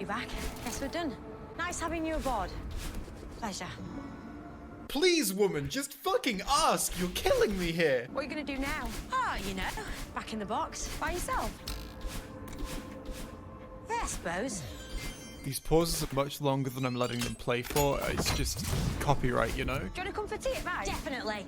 you're back. Guess we're done. Nice having you aboard. Pleasure. Please, woman, just fucking ask. You're killing me here. What are you gonna do now? Oh, you know, back in the box by yourself. Yeah, I suppose. These pauses are much longer than I'm letting them play for. It's just copyright, you know? Do you want to come for tea at mine? Definitely.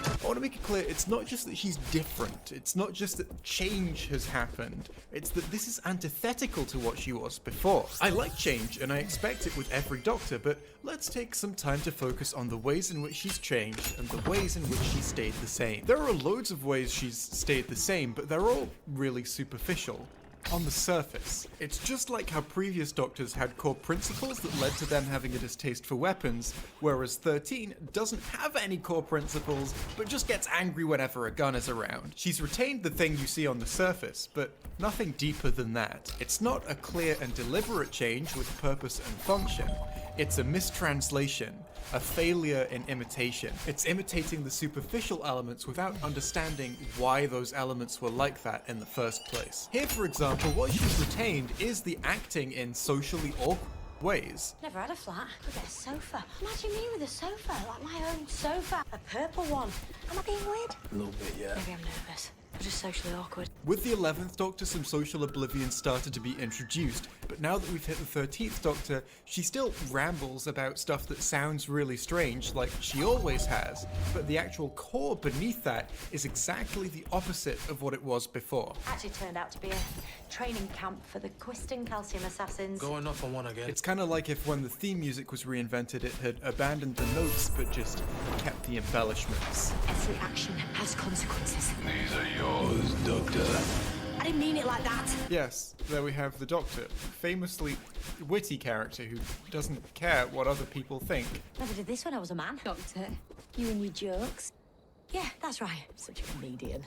I want to make it clear, it's not just that she's different. It's not just that change has happened. It's that this is antithetical to what she was before. I like change, and I expect it with every Doctor, but let's take some time to focus on the ways in which she's changed and the ways in which she stayed the same. There are loads of ways she's stayed the same, but they're all really superficial. On the surface. It's just like how previous Doctors had core principles that led to them having a distaste for weapons, whereas 13 doesn't have any core principles, but just gets angry whenever a gun is around. She's retained the thing you see on the surface, but nothing deeper than that. It's not a clear and deliberate change with purpose and function. It's a mistranslation, a failure in imitation. It's imitating the superficial elements without understanding why those elements were like that in the first place. Here, for example, what she's retained is the acting in socially awkward ways. Never had a flat. Could get a sofa. Imagine me with a sofa, like my own sofa. A purple one. Am I being weird? A little bit, yeah. Maybe I'm nervous. I'm just socially awkward. With the 11th Doctor, some social oblivion started to be introduced, but now that we've hit the 13th Doctor, she still rambles about stuff that sounds really strange, like she always has, but the actual core beneath that is exactly the opposite of what it was before. Actually turned out to be a training camp for the Quiston Calcium Assassins. Going off on one again. It's kind of like if when the theme music was reinvented, it had abandoned the notes, but just kept the embellishments. Every action has consequences. These are yours, Doctor. I didn't mean it like that. Yes, there we have the Doctor, famously witty character who doesn't care what other people think. Never did this when I was a man. Doctor, you and your jokes. Yeah, that's right. Such a comedian.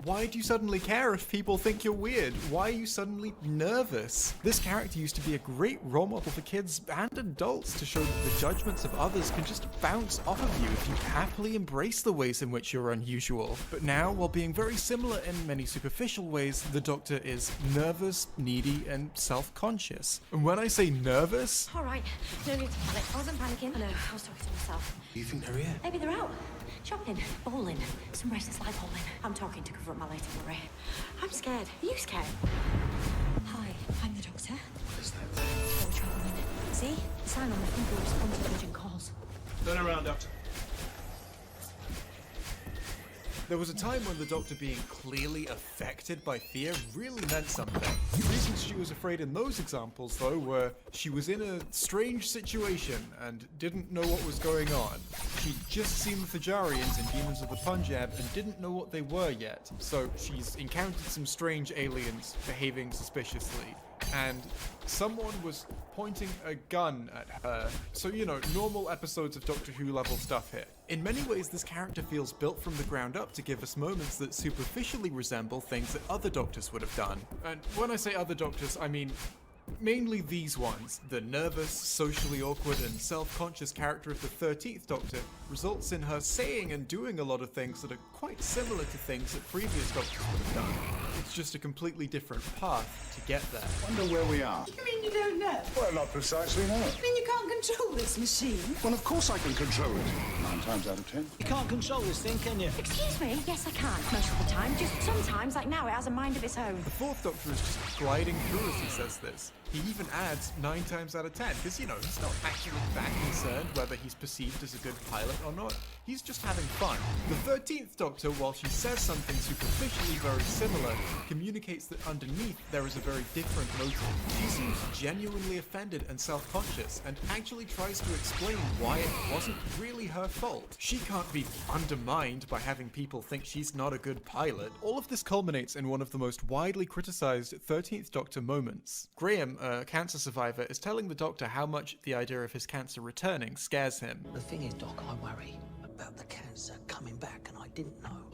Why do you suddenly care if people think you're weird? Why are you suddenly nervous? This character used to be a great role model for kids and adults to show that the judgments of others can just bounce off of you if you happily embrace the ways in which you're unusual. But now, while being very similar in many superficial ways, the Doctor is nervous, needy, and self-conscious. And when I say nervous... All right, no need to panic. I wasn't panicking. I know, I was talking to myself. You think they're here? Maybe they're out. Shopping, bowling, some races like bowling. I'm talking to cover up my later worry. I'm scared. Are you scared? Hi, I'm the Doctor. What is that? We're traveling. See? The sign on the front will respond to urgent calls. Turn around, Doctor. There was a time when the Doctor being clearly affected by fear really meant something. The reasons she was afraid in those examples, though, were she was in a strange situation and didn't know what was going on. She'd just seen the Thajarians in Demons of the Punjab and didn't know what they were yet, so she's encountered some strange aliens behaving suspiciously. And someone was pointing a gun at her. So, you know, normal episodes of Doctor Who level stuff here. In many ways, this character feels built from the ground up to give us moments that superficially resemble things that other Doctors would have done. And when I say other Doctors, I mean mainly these ones. The nervous, socially awkward, and self-conscious character of the 13th Doctor results in her saying and doing a lot of things that are quite similar to things that previous Doctors would have done. It's just a completely different path to get there. Wonder where we are. You mean you don't know? Well, not precisely, no. You mean you can't control this machine? Well, of course I can control it. 9 times out of 10. You can't control this thing, can you? Excuse me? Yes, I can. Most of the time. Just sometimes, like now, it has a mind of its own. The 4th Doctor is just gliding through as he says this. He even adds 9 times out of 10, because, you know, he's not actually that concerned whether he's perceived as a good pilot or not. He's just having fun. The 13th Doctor, while she says something superficially very similar, communicates that underneath there is a very different motive. She seems genuinely offended and self-conscious, and actually tries to explain why it wasn't really her fault. She can't be undermined by having people think she's not a good pilot. All of this culminates in one of the most widely criticized 13th Doctor moments. Graham, a cancer survivor, is telling the Doctor how much the idea of his cancer returning scares him. The thing is, Doc, I worry about the cancer coming back, and I didn't know